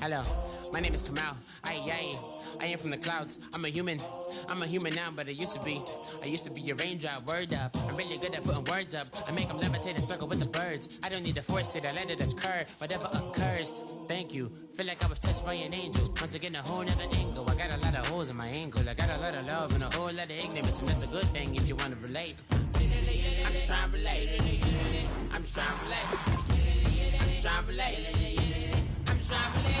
Hello, my name is Kamal. I am from the clouds. I'm a human now, but I used to be a raindrop. Word up, I'm really good at putting words up. I make them levitate and circle with the birds. I don't need to force it, I let it occur. Whatever occurs, thank you. Feel like I was touched by an angel. Once again, a whole nother angle. I got a lot of holes in my angle. I got a lot of love and a whole lot of ignorance, and that's a good thing if you want to relate. I'm just trying to relate. I'm just trying to relate. I'm just trying to relate. I'm just trying to relate.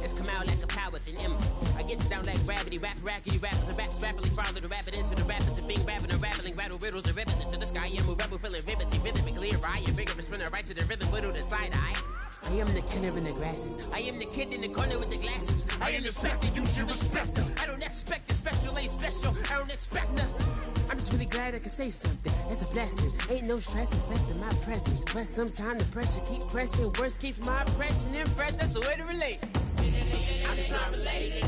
It's come out like a power with an M. I get you down like gravity, rap rackety rappers and raps rapidly follow the rapid into the rapids and being rapping and rattling rattle riddles and rivets into the sky. I'm a rebel feeling rivety, rhythm and clear eye, a vigorous spinner right to the rhythm, whittle the side eye. I am the killer in the grasses. I am the kid in the corner with the glasses. I am the specter, you should respect them. I don't expect the special, ain't special. I don't expect nothing. I'm just really glad I can say something. That's a blessing. Ain't no stress affecting my presence. But sometimes the pressure keep pressing. Worst keeps my impression impressed. That's the way to relate. I'm just trying to relate.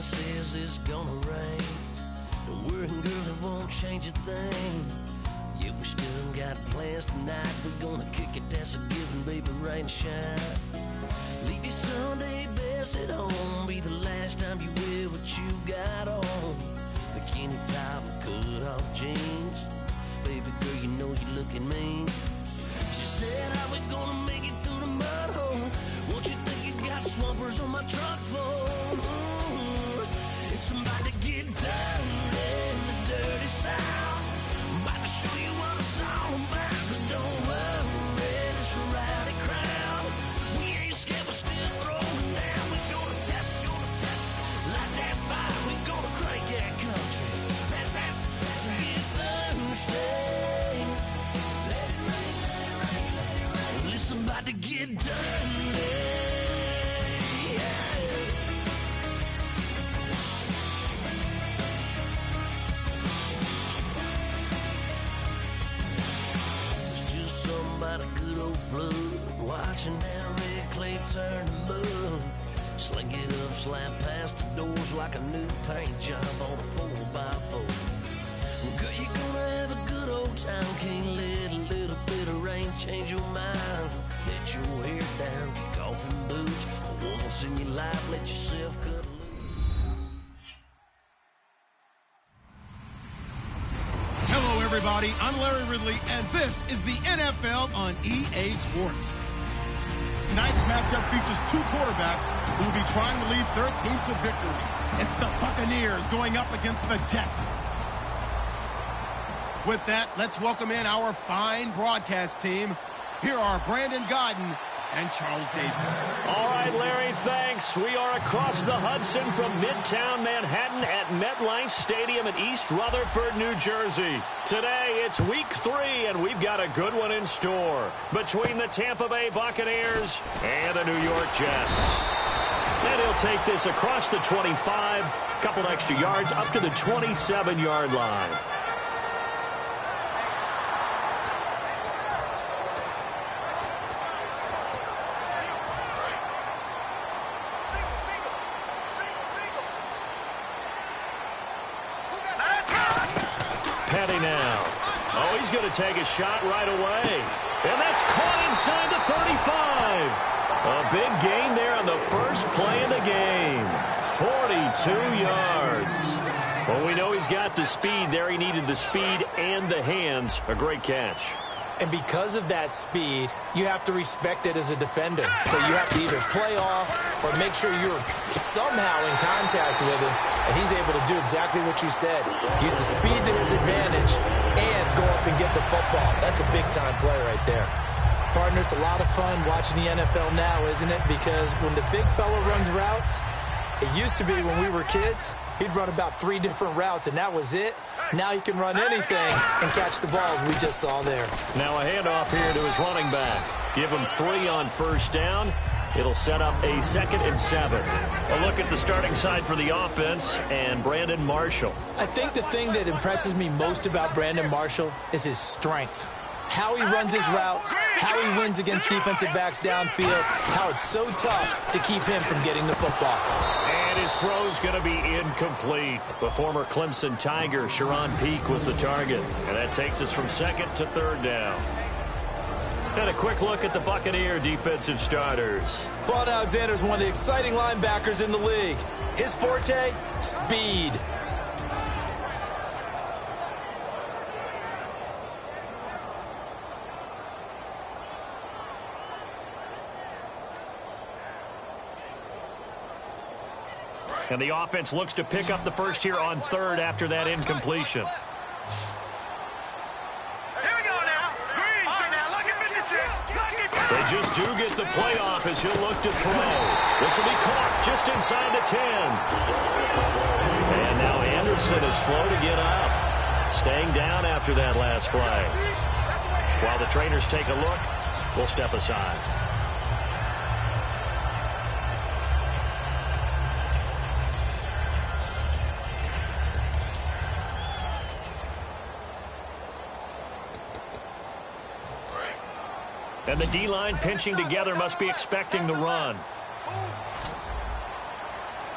Says it's gonna rain. Don't worry, girl, it won't change a thing. Yeah, we still got plans tonight. We're gonna kick it, that's a given, baby, rain or shine. Leave your Sunday best at home. Be the last time you wear what you got on. Bikini top and cut off jeans. Baby girl, you know you looking mean. She said, how we gonna make it through the mud hole? Won't you think you got swampers on my truck floor? It's about to get down in the dirty south. I'm about to show you what it's all about. But don't worry, it's a rowdy crowd. We ain't scared, we're still throwing down. We gonna tap, light that fire. We gonna crank that country. Pass that, get thirsty. Let it rain, let it rain, let it rain. Well, it's about to get dirty. About a good old flood, watching that red clay turn to mud. Sling it up, slap past the doors like a new paint job on a 4x4. Girl, you're gonna have a good old time. Can't let a little bit of rain change your mind. Let your hair down, kick off them boots. For once in your life, let yourself cut loose. Hello, everybody. I'm Larry Ridley, and this is the NFL on EA Sports. Tonight's matchup features two quarterbacks who will be trying to lead their team to victory. It's the Buccaneers going up against the Jets. With that, let's welcome in our fine broadcast team. Here are Brandon Godden and Charles Davis. All right, Larry, thanks. We are across the Hudson from Midtown Manhattan at MetLife Stadium in East Rutherford, New Jersey. Today, it's week 3, and we've got a good one in store between the Tampa Bay Buccaneers and the New York Jets. And he'll take this across the 25, couple extra yards up to the 27-yard line. Petty now. Oh, he's going to take a shot right away. And that's caught inside the 35. A big gain there on the first play of the game. 42 yards. Well, we know he's got the speed there. He needed the speed and the hands. A great catch. And because of that speed, you have to respect it as a defender. So you have to either play off or make sure you're somehow in contact with him, and he's able to do exactly what you said. Use the speed to his advantage and go up and get the football. That's a big-time play right there. Partner, it's a lot of fun watching the NFL now, isn't it? Because when the big fella runs routes, it used to be when we were kids, he'd run about 3 different routes, and that was it. Now he can run anything and catch the balls we just saw there. Now a handoff here to his running back. Give him 3 on first down. It'll set up a 2nd and 7. A look at the starting side for the offense and Brandon Marshall. I think the thing that impresses me most about Brandon Marshall is his strength. How he runs his routes, how he wins against defensive backs downfield, how it's so tough to keep him from getting the football. And his throw's going to be incomplete. The former Clemson Tiger, Sharon Peak, was the target. And that takes us from 2nd to 3rd down. And a quick look at the Buccaneer defensive starters. Vaughn Alexander's one of the exciting linebackers in the league. His forte, speed. And the offense looks to pick up the first here on 3rd after that incompletion. Here we go now. Green. Now look at 56. They just do get the playoff as he'll look to throw. This will be caught just inside the 10. And now Anderson is slow to get up. Staying down after that last play. While the trainers take a look, we'll step aside. And the D-line pinching together must be expecting the run.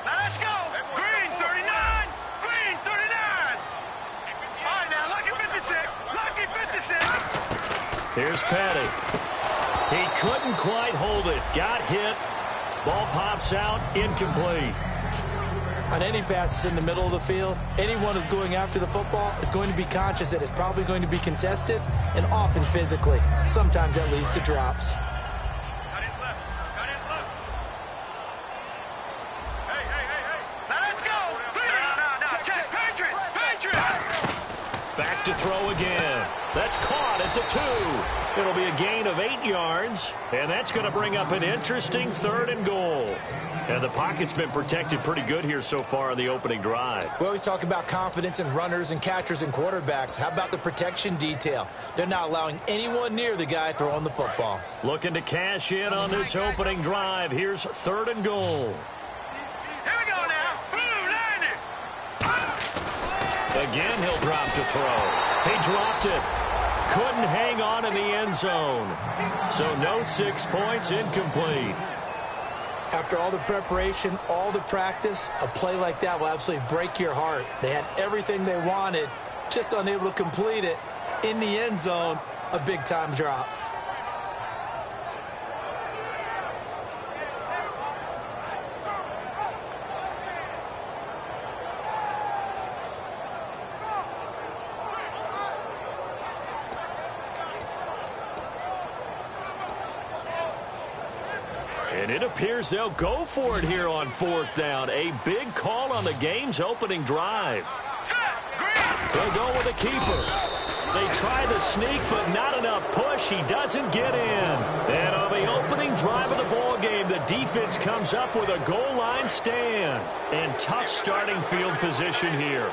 Now let's go. Green, 39. Green, 39. All right, now lucky 56. Lucky 56. Here's Petty. He couldn't quite hold it. Got hit. Ball pops out. Incomplete. On any passes in the middle of the field, anyone who's going after the football is going to be conscious that it's probably going to be contested and often physically. Sometimes that leads to drops. Cut it left. Cut it left. Hey. Now let's go. Now. Check. Patriot. Back to throw again. That's caught at the 2. It'll be a gain of 8 yards, and that's going to bring up an interesting 3rd and goal. And the pocket's been protected pretty good here so far on the opening drive. We always talk about confidence in runners and catchers and quarterbacks. How about the protection detail? They're not allowing anyone near the guy throwing the football. Looking to cash in on this opening drive. Here's 3rd and goal. Here we go now. Blue, 90. Again, he'll drop to throw. He dropped it. Couldn't hang on in the end zone. So no 6 points, incomplete. After all the preparation, all the practice, a play like that will absolutely break your heart. They had everything they wanted, just unable to complete it. In the end zone, a big-time drop. And it appears they'll go for it here on 4th down. A big call on the game's opening drive. They'll go with a keeper. They try the sneak, but not enough push. He doesn't get in. And on the opening drive of the ball game, the defense comes up with a goal line stand. And tough starting field position here.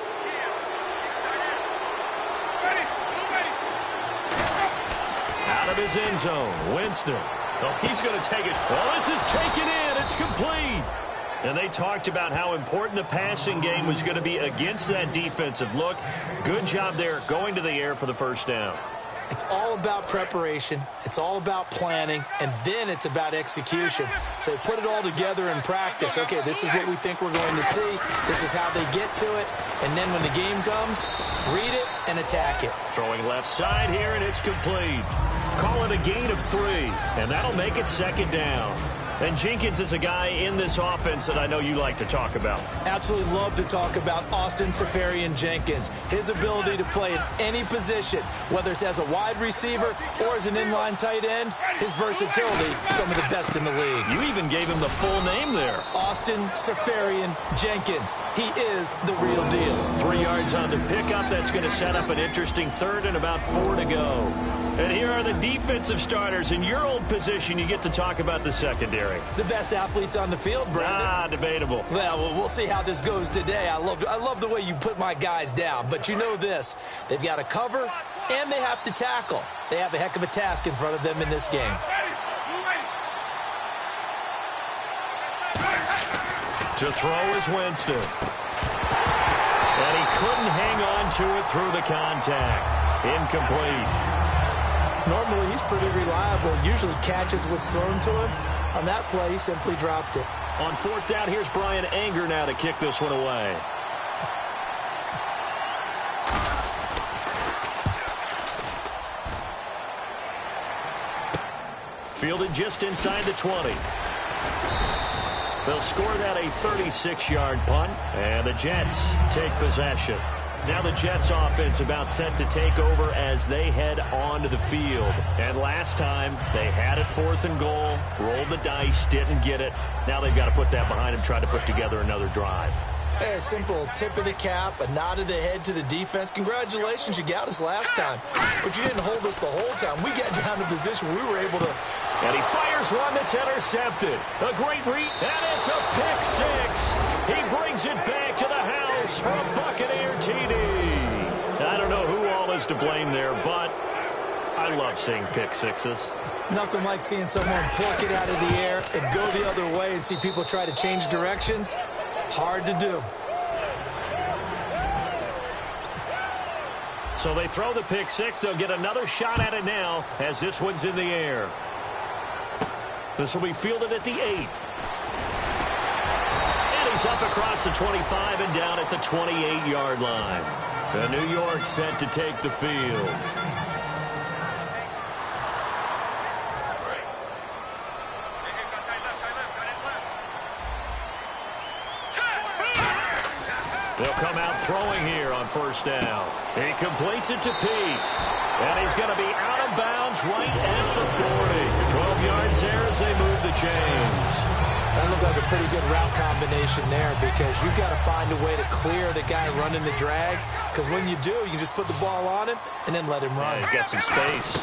Out of his end zone, Winston. Oh, he's going to take it. Well, this is taken in. It's complete. And they talked about how important the passing game was going to be against that defensive look. Good job there going to the air for the first down. It's all about preparation. It's all about planning. And then it's about execution. So they put it all together in practice. Okay, this is what we think we're going to see. This is how they get to it. And then when the game comes, read it and attack it. Throwing left side here, and it's complete. Call it a gain of 3, and that'll make it 2nd down. And Jenkins is a guy in this offense that I know you like to talk about. Absolutely love to talk about Austin Seferian-Jenkins. His ability to play in any position, whether it's as a wide receiver or as an inline tight end, his versatility, some of the best in the league. You even gave him the full name there. Austin Seferian-Jenkins. He is the real deal. 3 yards on the pickup. That's going to set up an interesting third and about 4 to go. And here are the defensive starters. In your old position, you get to talk about the secondary. The best athletes on the field, Brandon. Debatable. Well, we'll see how this goes today. I love the way you put my guys down. But you know this. They've got to cover, and they have to tackle. They have a heck of a task in front of them in this game. To throw is Winston. And he couldn't hang on to it through the contact. Incomplete. Normally, he's pretty reliable. Usually catches what's thrown to him. On that play, he simply dropped it. On 4th down, here's Brian Anger now to kick this one away. Fielded just inside the 20. They'll score that a 36-yard punt, and the Jets take possession. Now the Jets offense about set to take over as they head onto the field. And last time, they had it 4th and goal, rolled the dice, didn't get it. Now they've got to put that behind them, try to put together another drive. A simple tip of the cap, a nod of the head to the defense. Congratulations, you got us last time. But you didn't hold us the whole time. We got down to position where we were able to... And he fires one that's intercepted. A great read, and it's a pick six. He brings it back to the house for a Buccaneer TD. I don't know who all is to blame there, but I love seeing pick sixes. Nothing like seeing someone pluck it out of the air and go the other way and see people try to change directions. Hard to do. So they throw the pick six. They'll get another shot at it now as this one's in the air. This will be fielded at the 8. And he's up across the 25 and down at the 28-yard line. The New York set to take the field. They'll come out throwing here on 1st down. He completes it to Pete. And he's going to be out of bounds right at the 40. 12 yards there as they move the chains. That looked like a pretty good route combination there because you've got to find a way to clear the guy running the drag. Because when you do, you just put the ball on him and then let him run. Yeah, he's got some space.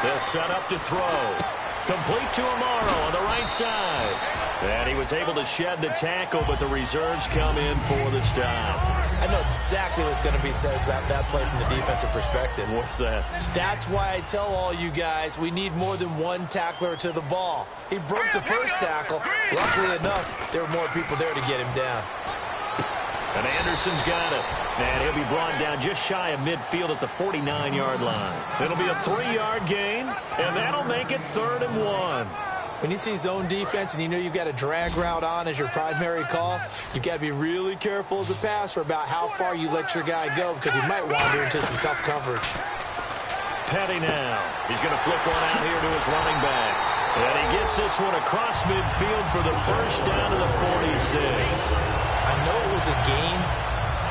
They'll set up to throw. Complete to Amaro on the right side. And he was able to shed the tackle, but the reserves come in for the stop. I know exactly what's going to be said about that play from the defensive perspective. What's that? That's why I tell all you guys we need more than one tackler to the ball. He broke the first tackle. Luckily enough, there were more people there to get him down. And Anderson's got it. And he'll be brought down just shy of midfield at the 49-yard line. It'll be a 3-yard gain, and that'll make it 3rd and 1. When you see zone defense and you know you've got a drag route on as your primary call, you've got to be really careful as a passer about how far you let your guy go because he might wander into some tough coverage. Petty now. He's going to flip one out here to his running back. And he gets this one across midfield for the 1st down to the 46. I know it was a gain,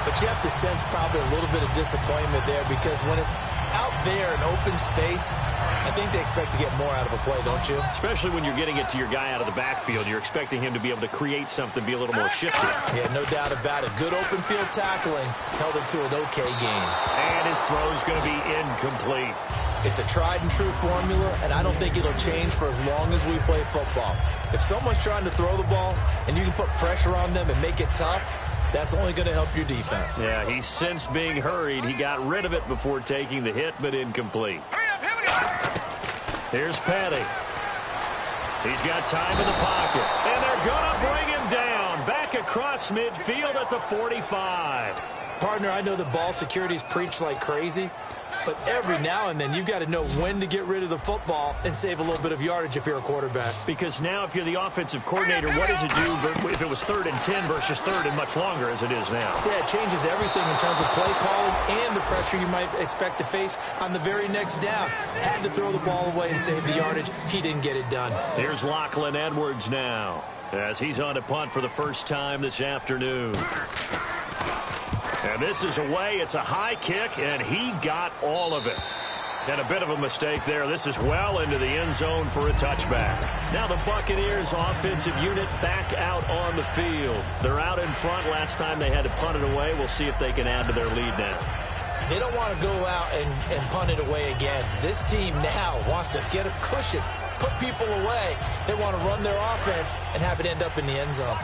but you have to sense probably a little bit of disappointment there because when it's out there in open space, I think they expect to get more out of a play, don't you? Especially when you're getting it to your guy out of the backfield. You're expecting him to be able to create something, be a little more shifty. Yeah, no doubt about it. Good open field tackling held him to an okay gain. And his throw's going to be incomplete. It's a tried and true formula, and I don't think it'll change for as long as we play football. If someone's trying to throw the ball and you can put pressure on them and make it tough, that's only going to help your defense. Yeah, he's since being hurried. He got rid of it before taking the hit, but incomplete. Here's Petty. He's got time in the pocket. And they're going to bring him down. Back across midfield at the 45. Partner, I know the ball security's preached like crazy, But every now and then, you've got to know when to get rid of the football and save a little bit of yardage if you're a quarterback. Because now if you're the offensive coordinator, what does it do if it was 3rd and 10 versus 3rd and much longer as it is now? Yeah, it changes everything in terms of play calling and the pressure you might expect to face on the very next down. Had to throw the ball away and save the yardage. He didn't get it done. Here's Lachlan Edwards now as he's on to punt for the first time this afternoon. And this is away. It's a high kick, and he got all of it. And a bit of a mistake there. This is well into the end zone for a touchback. Now the Buccaneers offensive unit back out on the field. They're out in front. Last time they had to punt it away. We'll see if they can add to their lead now. They don't want to go out and punt it away again. This team now wants to get a cushion, put people away. They want to run their offense and have it end up in the end zone.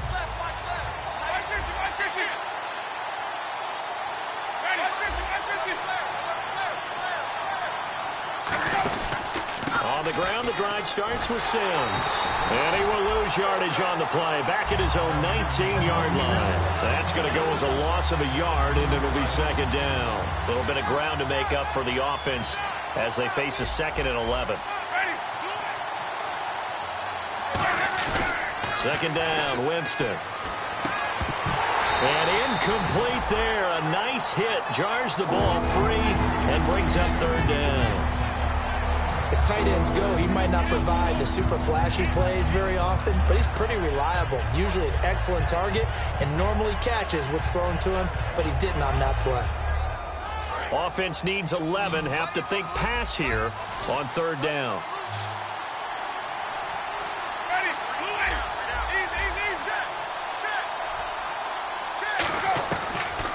On the ground, the drive starts with Sims. And he will lose yardage on the play. Back at his own 19-yard line. That's going to go as a loss of a yard, and it'll be 2nd down. A little bit of ground to make up for the offense as they face a 2nd and 11. 2nd down, Winston. And incomplete there. A nice hit. Jars the ball free and brings up 3rd down. As tight ends go, he might not provide the super flashy plays very often, but he's pretty reliable. Usually an excellent target and normally catches what's thrown to him, but he didn't on that play. Offense needs 11. Have to think pass here on 3rd down.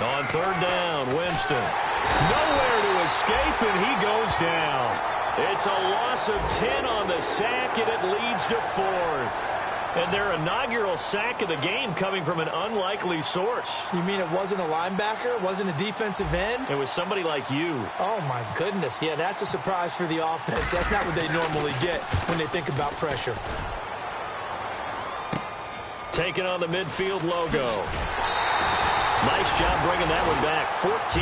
On 3rd down, Winston. Nowhere to escape, and he goes down. It's a loss of 10 on the sack, and it leads to 4th. And their inaugural sack of the game coming from an unlikely source. You mean it wasn't a linebacker? It wasn't a defensive end? It was somebody like you. Oh, my goodness. Yeah, that's a surprise for the offense. That's not what they normally get when they think about pressure. Taking on the midfield logo. Nice job bringing that one back. 14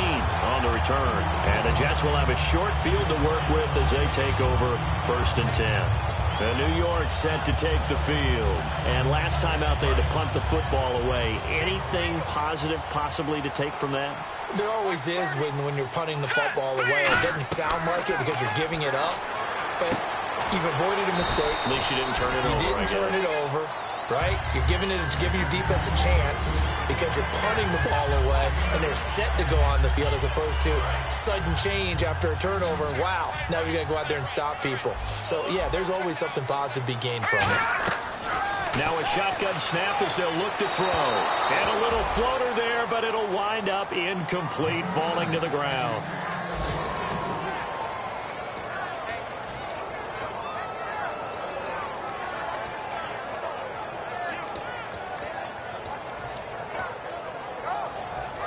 on the return. And the Jets will have a short field to work with as they take over 1st and 10. The New York set to take the field. And last time out, they had to punt the football away. Anything positive possibly to take from that? There always is when you're punting the football away. It doesn't sound like it because you're giving it up. But you've avoided a mistake. At least you didn't turn it over. You didn't turn it over. Right? You're giving your defense a chance because you're punting the ball away and they're set to go on the field as opposed to sudden change after a turnover. Wow, now you got to go out there and stop people. So, yeah, there's always something positive to be gained from it. Now a shotgun snap as they'll look to throw. And a little floater there, but it'll wind up incomplete, falling to the ground.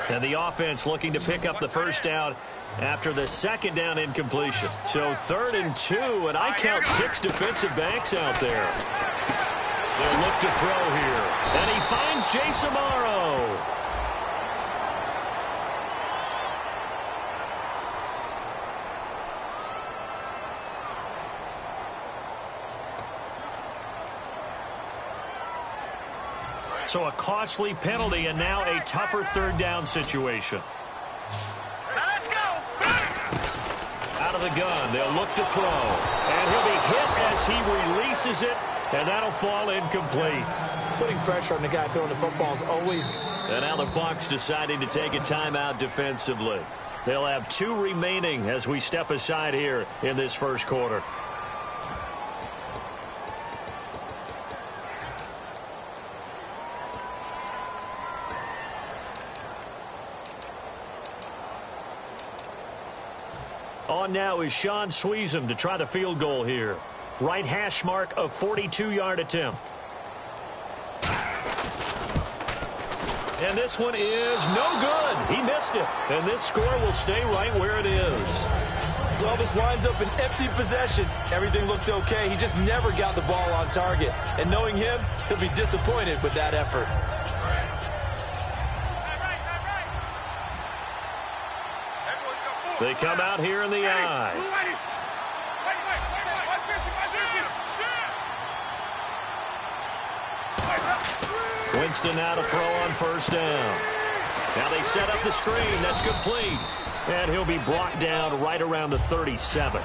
And the offense looking to pick up the 1st down after the 2nd down incompletion. So 3rd and 2, and I count 6 defensive backs out there. They'll look to throw here. And he finds Jace Amaro. So a costly penalty and now a tougher 3rd down situation. Now let's go. Out of the gun, they'll look to throw. And he'll be hit as he releases it, and that'll fall incomplete. Putting pressure on the guy throwing the football is always... And now the Bucs deciding to take a timeout defensively. They'll have 2 remaining as we step aside here in this 1st quarter. On now is Sean Sweezum to try the field goal here. Right hash mark of 42-yard attempt. And this one is no good. He missed it. And this score will stay right where it is. Well, this winds up an empty possession. Everything looked okay. He just never got the ball on target. And knowing him, he'll be disappointed with that effort. They come out here in the I. Winston now to throw on first down. Now they set up the screen. That's complete. And he'll be brought down right around the 37.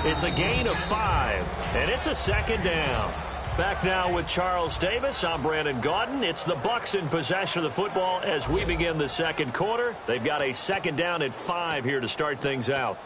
It's a gain of 5, and it's a second down. Back now with Charles Davis. I'm Brandon Gaudin. It's the Bucs in possession of the football as we begin the second quarter. They've got a second down at 5 here to start things out.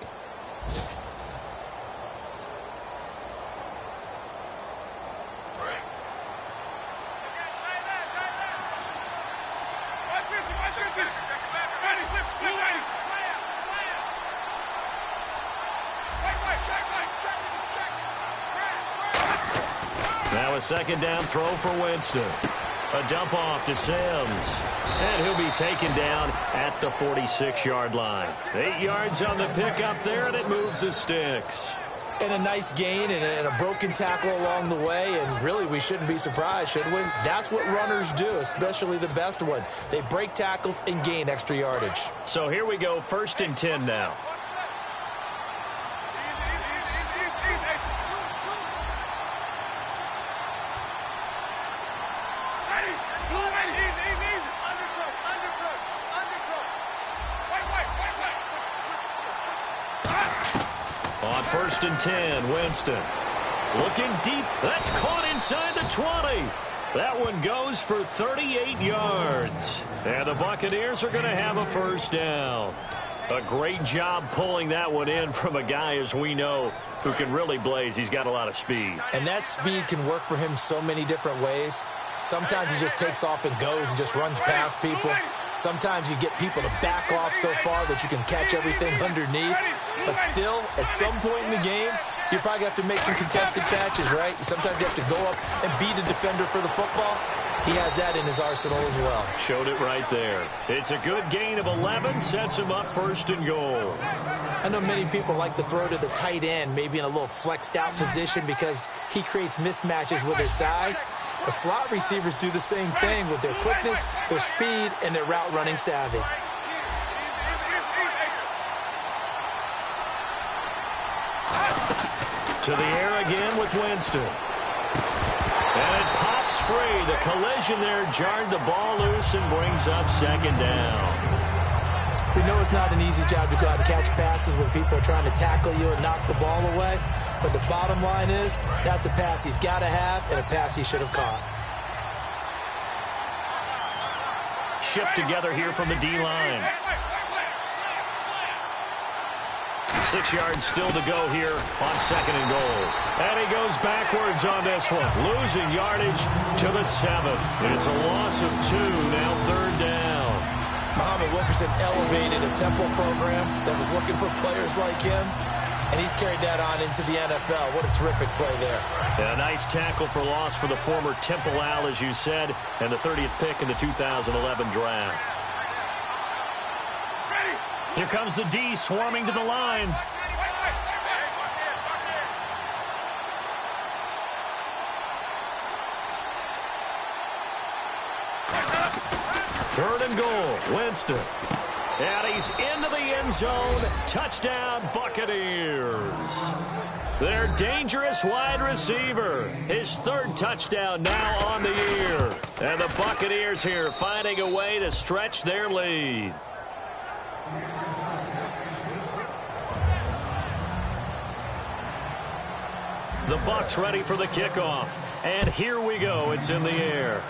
Now a second down throw for Winston. A dump off to Sims. And he'll be taken down at the 46-yard line. 8 yards on the pickup there, and it moves the sticks. And a nice gain and a broken tackle along the way, and really we shouldn't be surprised, should we? That's what runners do, especially the best ones. They break tackles and gain extra yardage. So here we go, 1st and 10 now. On 1st and 10, Winston. Looking deep. That's caught inside the 20. That one goes for 38 yards. And the Buccaneers are going to have a first down. A great job pulling that one in from a guy, as we know, who can really blaze. He's got a lot of speed. And that speed can work for him so many different ways. Sometimes he just takes off and goes and just runs past people. Sometimes you get people to back off so far that you can catch everything underneath. But still, at some point in the game, you probably have to make some contested catches, right? Sometimes you have to go up and beat a defender for the football. He has that in his arsenal as well. Showed it right there. It's a good gain of 11, sets him up 1st and goal. I know many people like to throw to the tight end, maybe in a little flexed out position because he creates mismatches with his size. The slot receivers do the same thing with their quickness, their speed, and their route running savvy. To the air again with Winston. And it pops free. The collision there jarred the ball loose and brings up 2nd down. We know it's not an easy job to go out and catch passes when people are trying to tackle you and knock the ball away. But the bottom line is, that's a pass he's got to have and a pass he should have caught. Shift together here from the D-line. 6 yards still to go here on 2nd and goal. And he goes backwards on this one, losing yardage to the 7. It's a loss of 2, now 3rd down. Muhammad Wilkerson elevated a Temple program that was looking for players like him, and he's carried that on into the NFL. What a terrific play there. And a nice tackle for loss for the former Temple Owl, as you said, and the 30th pick in the 2011 draft. Here comes the D swarming to the line. Third and goal, Winston. And he's into the end zone. Touchdown, Buccaneers. Their dangerous wide receiver. His 3rd touchdown now on the year. And the Buccaneers here finding a way to stretch their lead. The Bucs ready for the kickoff. And here we go. It's in the air.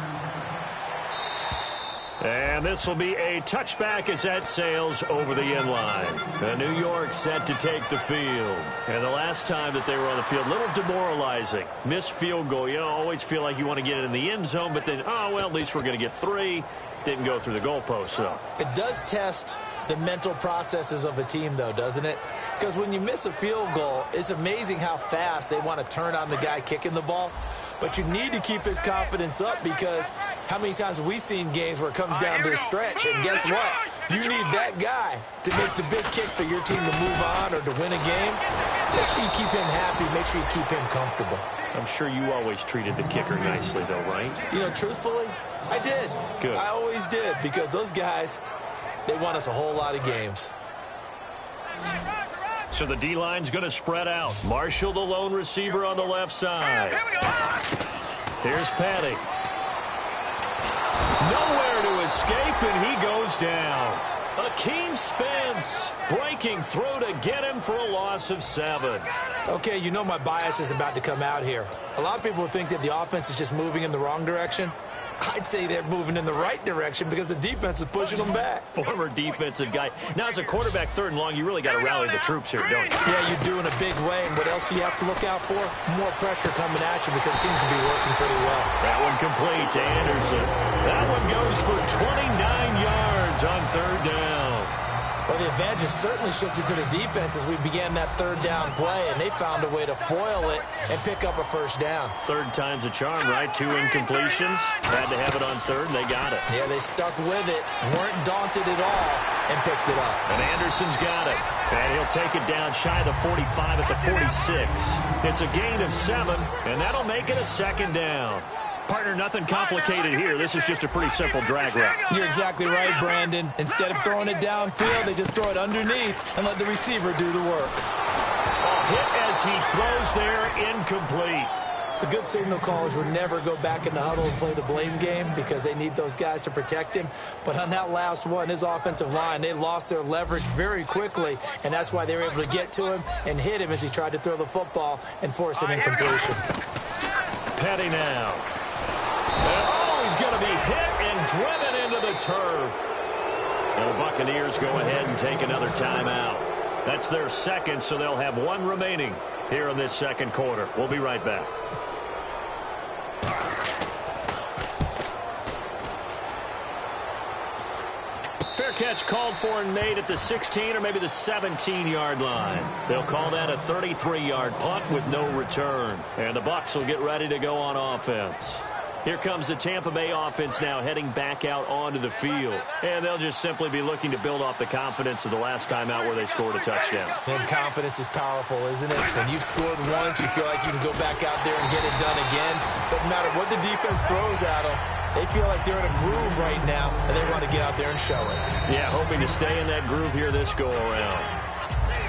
And this will be a touchback as that sails over the end line. New York set to take the field. And the last time that they were on the field, a little demoralizing. Missed field goal. You always feel like you want to get it in the end zone, but then, oh, well, at least we're going to get 3. Didn't go through the goalpost, so. It does test the mental processes of a team, though, doesn't it? Because when you miss a field goal, it's amazing how fast they want to turn on the guy kicking the ball. But you need to keep his confidence up because how many times have we seen games where it comes down to a stretch? And guess what? You need that guy to make the big kick for your team to move on or to win a game. Make sure you keep him happy. Make sure you keep him comfortable. I'm sure you always treated the kicker nicely, though, right? You know, truthfully, I did. Good. I always did because those guys, they won us a whole lot of games. So the D-line's going to spread out. Marshall, the lone receiver on the left side. Here's Petty. Nowhere to escape, and he goes down. Akeem Spence breaking through to get him for a loss of 7. Okay, you know my bias is about to come out here. A lot of people think that the offense is just moving in the wrong direction. I'd say they're moving in the right direction because the defense is pushing them back. Former defensive guy. Now, as a quarterback, 3rd and long, you really got to rally the troops here, don't you? Yeah, you do in a big way. And what else do you have to look out for? More pressure coming at you because it seems to be working pretty well. That one complete to Anderson. That one goes for 29 yards on 3rd down. Well, the advantage has certainly shifted to the defense as we began that 3rd down play, and they found a way to foil it and pick up a 1st down. 3rd time's a charm, right? 2 incompletions. Had to have it on 3rd, and they got it. Yeah, they stuck with it, weren't daunted at all, and picked it up. And Anderson's got it. And he'll take it down shy of the 45 at the 46. It's a gain of 7, and that'll make it a 2nd down. Partner, nothing complicated here. This is just a pretty simple drag route. You're exactly right, Brandon. Instead of throwing it downfield, they just throw it underneath and let the receiver do the work. A hit as he throws there, incomplete. The good signal callers would never go back in the huddle and play the blame game because they need those guys to protect him. But on that last one, his offensive line, they lost their leverage very quickly, and that's why they were able to get to him and hit him as he tried to throw the football and force an incompletion. Petty now. Oh, he's going to be hit and driven into the turf. And the Buccaneers go ahead and take another timeout. That's their 2nd, so they'll have 1 remaining here in this 2nd quarter. We'll be right back. Fair catch called for and made at the 16 or maybe the 17-yard line. They'll call that a 33-yard punt with no return. And the Bucs will get ready to go on offense. Here comes the Tampa Bay offense now heading back out onto the field. And they'll just simply be looking to build off the confidence of the last time out where they scored a touchdown. And confidence is powerful, isn't it? When you've scored once, you feel like you can go back out there and get it done again. Doesn't matter what the defense throws at them. They feel like they're in a groove right now, and they want to get out there and show it. Yeah, hoping to stay in that groove here this go-around.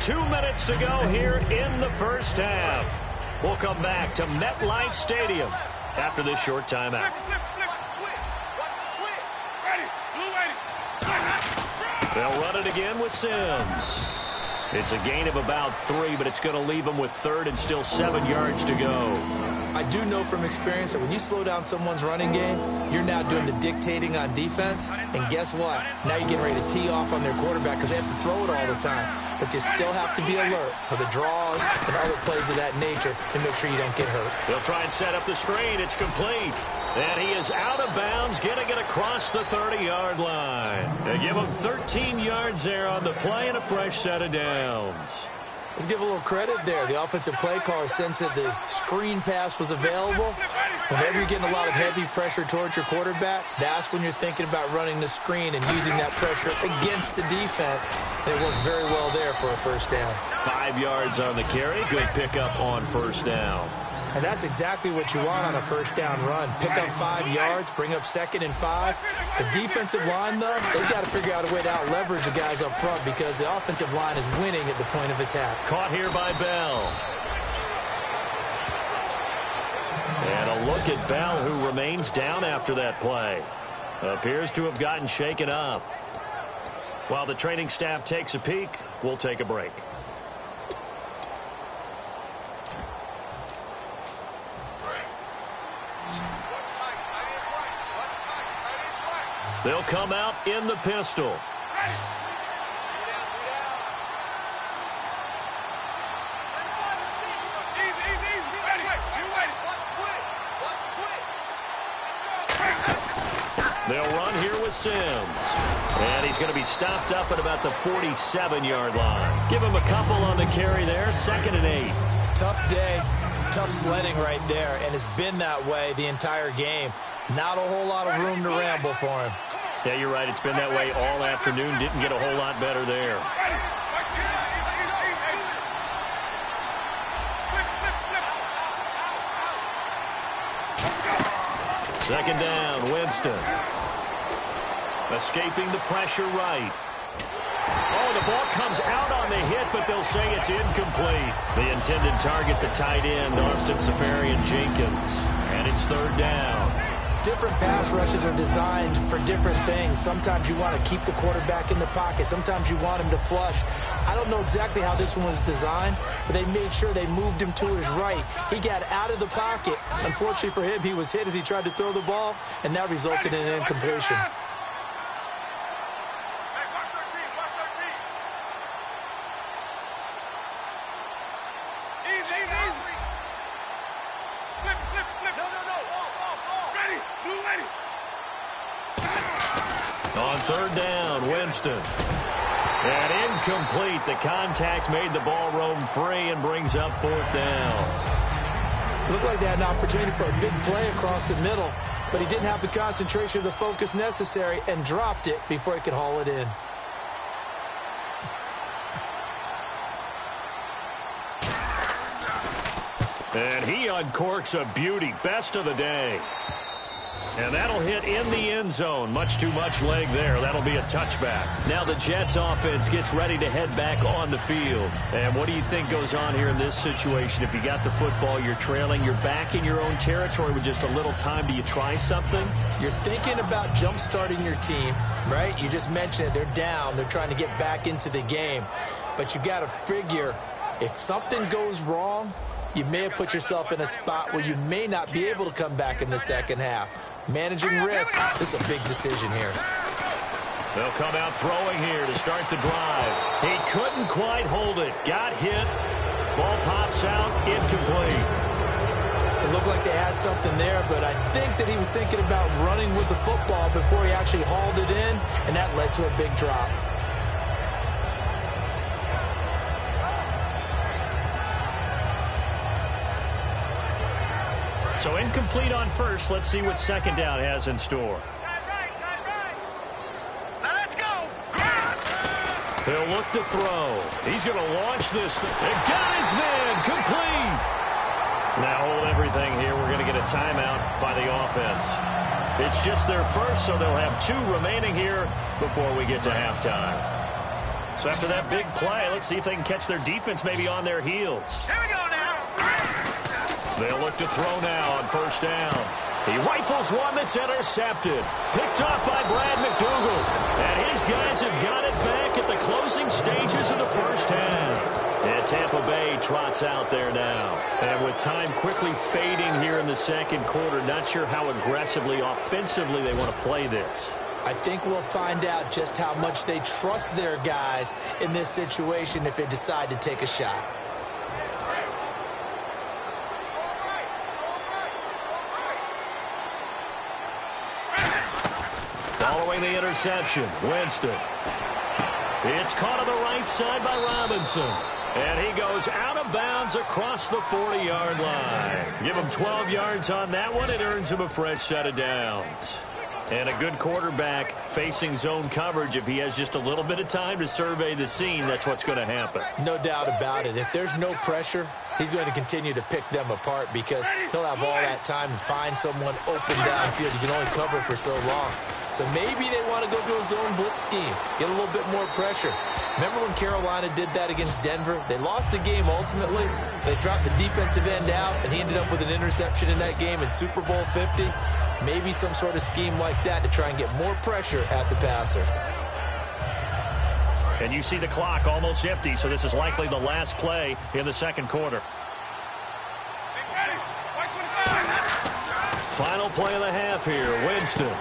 2 minutes to go here in the 1st half. We'll come back to MetLife Stadium after this short timeout. They'll run it again with Sims. It's a gain of about 3, but it's going to leave them with 3rd and still 7 yards to go. I do know from experience that when you slow down someone's running game, you're now doing the dictating on defense. And guess what? Now you're getting ready to tee off on their quarterback because they have to throw it all the time. But you still have to be alert for the draws and other plays of that nature to make sure you don't get hurt. They'll try and set up the screen. It's complete. And he is out of bounds, getting it across the 30-yard line. They give him 13 yards there on the play and a fresh set of downs. Let's give a little credit there. The offensive play caller sensed that the screen pass was available. Whenever you're getting a lot of heavy pressure towards your quarterback, that's when you're thinking about running the screen and using that pressure against the defense. And it worked very well there for a 1st down. 5 yards on the carry. Good pickup on 1st down. And that's exactly what you want on a 1st down run. Pick up 5 yards, bring up 2nd and 5. The defensive line, though, they've got to figure out a way to out-leverage the guys up front because the offensive line is winning at the point of attack. Caught here by Bell. And a look at Bell, who remains down after that play. Appears to have gotten shaken up. While the training staff takes a peek, we'll take a break. They'll come out in the pistol. They'll run here with Sims. And he's going to be stopped up at about the 47-yard line. Give him a couple on the carry there. 2nd and 8. Tough day. Tough sledding right there. And it's been that way the entire game. Not a whole lot of room to ramble for him. Yeah, you're right. It's been that way all afternoon. Didn't get a whole lot better there. Second down, Winston. Escaping the pressure right. Oh, the ball comes out on the hit, but they'll say it's incomplete. The intended target, the tight end, Austin Safarian-Jenkins. And it's third down. Different pass rushes are designed for different things. Sometimes you want to keep the quarterback in the pocket. Sometimes you want him to flush. I don't know exactly how this one was designed, but they made sure they moved him to his right. He got out of the pocket. Unfortunately for him, he was hit as he tried to throw the ball, and that resulted in an incompletion. On third down, Winston. And incomplete. The contact made the ball roam free and brings up fourth down. It looked like they had an opportunity for a big play across the middle, but he didn't have the concentration or the focus necessary and dropped it before he could haul it in. And he uncorks a beauty. Best of the day. And that'll hit in the end zone. Much too much leg there. That'll be a touchback. Now the Jets offense gets ready to head back on the field. And what do you think goes on here in this situation? If you got the football, you're trailing, you're back in your own territory with just a little time. Do you try something? You're thinking about jump-starting your team, right? You just mentioned it. They're down. They're trying to get back into the game. But you got to figure if something goes wrong, you may have put yourself in a spot where you may not be able to come back in the second half. Managing risk, this is a big decision here. They'll come out throwing here to start the drive. He couldn't quite hold it. Got hit. Ball pops out. Incomplete. It looked like they had something there, but I think that he was thinking about running with the football before he actually hauled it in, and that led to a big drop. So incomplete on first. Let's see what second down has in store. Now let's go. He'll look to throw. He's going to launch this. And got his man. Complete. Now hold everything here. We're going to get a timeout by the offense. It's just their first, so they'll have 2 remaining here before we get to halftime. So after that big play, let's see if they can catch their defense maybe on their heels. Here we go now. They'll look to throw now on first down. He rifles one that's intercepted. Picked off by Brad McDougal. And his guys have got it back at the closing stages of the first half. And Tampa Bay trots out there now. And with time quickly fading here in the second quarter, not sure how aggressively, offensively they want to play this. I think we'll find out just how much they trust their guys in this situation if they decide to take a shot. Following the interception, Winston. It's caught on the right side by Robinson. And he goes out of bounds across the 40-yard line. Give him 12 yards on that one. It earns him a fresh set of downs. And a good quarterback facing zone coverage, if he has just a little bit of time to survey the scene, that's what's going to happen. No doubt about it. If there's no pressure, he's going to continue to pick them apart because he'll have all that time to find someone open downfield. You can only cover for so long. So maybe they want to go to a zone blitz scheme, get a little bit more pressure. Remember when Carolina did that against Denver? They lost the game ultimately. They dropped the defensive end out, and he ended up with an interception in that game in Super Bowl 50. Maybe some sort of scheme like that to try and get more pressure at the passer. And you see the clock almost empty, so this is likely the last play in the second quarter. Final play of the half here, Winston.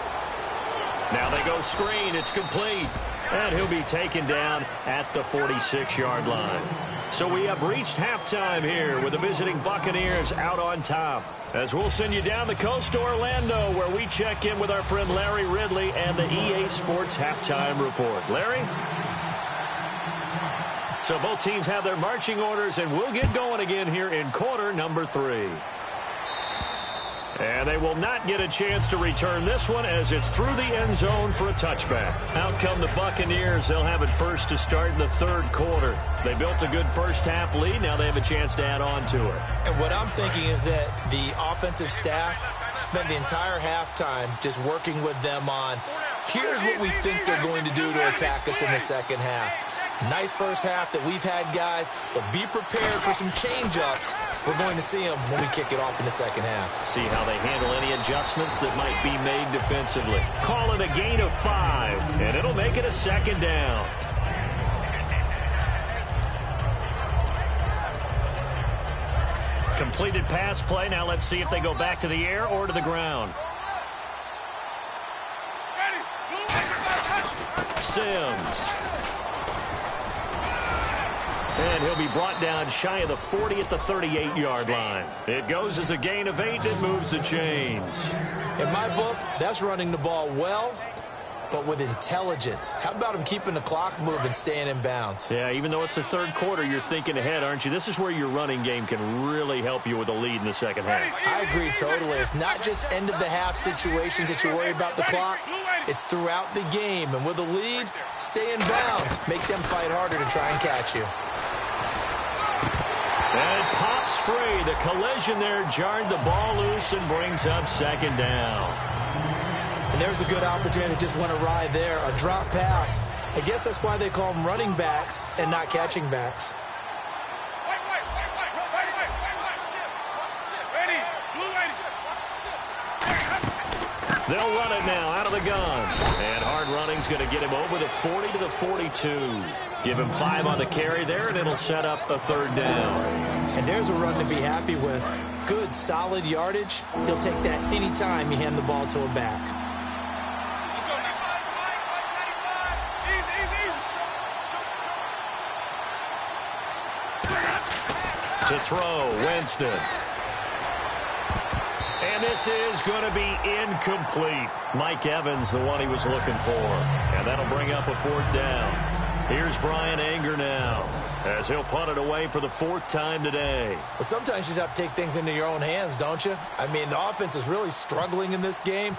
Now they go screen. It's complete. And he'll be taken down at the 46-yard line. So we have reached halftime here with the visiting Buccaneers out on top. As we'll send you down the coast to Orlando, where we check in with our friend Larry Ridley and the EA Sports Halftime Report. Larry? So both teams have their marching orders, and we'll get going again here in quarter number 3. And they will not get a chance to return this one as it's through the end zone for a touchback. Out come the Buccaneers. They'll have it first to start in the third quarter. They built a good first half lead. Now they have a chance to add on to it. And what I'm thinking is that the offensive staff spent the entire halftime just working with them on Here's what we think they're going to do to attack us in the second half. Nice first half that we've had, guys, but be prepared for some change-ups. We're going to see them when we kick it off in the second half. See how they handle any adjustments that might be made defensively. Call it a gain of 5, and it'll make it a second down. Completed pass play. Now let's see if they go back to the air or to the ground. Sims. And he'll be brought down shy of the 40 at the 38-yard line. It goes as a gain of 8, and it moves the chains. In my book, that's running the ball well, but with intelligence. How about him keeping the clock moving, staying in bounds? Yeah, even though it's the third quarter, you're thinking ahead, aren't you? This is where your running game can really help you with a lead in the second half. I agree totally. It's not just end-of-the-half situations that you worry about the clock. It's throughout the game. And with a lead, stay in bounds. Make them fight harder to try and catch you. And it pops free. The collision there jarred the ball loose and brings up second down. And there's a good opportunity to just went awry there. A drop pass. I guess that's why they call them running backs and not catching backs. They'll run it now out of the gun. And hard running's going to get him over the 40 to the 42. Give him 5 on the carry there, and it'll set up a third down. And there's a run to be happy with. Good, solid yardage. He'll take that any time you hand the ball to a back. To throw, Winston. And this is going to be incomplete. Mike Evans, the one he was looking for. And that'll bring up a fourth down. Here's Brian Anger now, as he'll punt it away for the 4th time today. Well, sometimes you just have to take things into your own hands, don't you? I mean, the offense is really struggling in this game.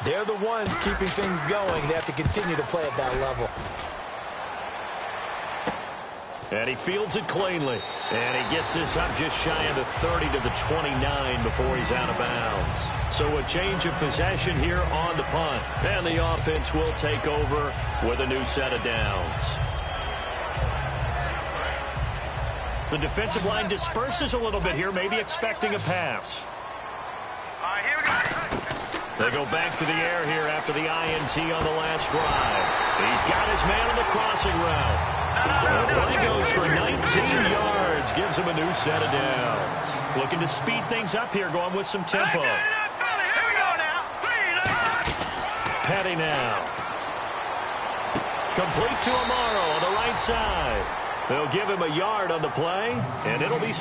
They're the ones keeping things going. They have to continue to play at that level. And he fields it cleanly. And he gets this up just shy of the 30 to the 29 before he's out of bounds. So a change of possession here on the punt. And the offense will take over with a new set of downs. The defensive line disperses a little bit here, maybe expecting a pass. All right, here we go. They go back to the air here after the INT on the last drive. He's got his man on the crossing route. The play goes for 19 yards, gives him a new set of downs. Looking to speed things up here, going with some tempo. Here we go now. Petty now. Complete to Amaro on the right side. They'll give him a yard on the play, and it'll be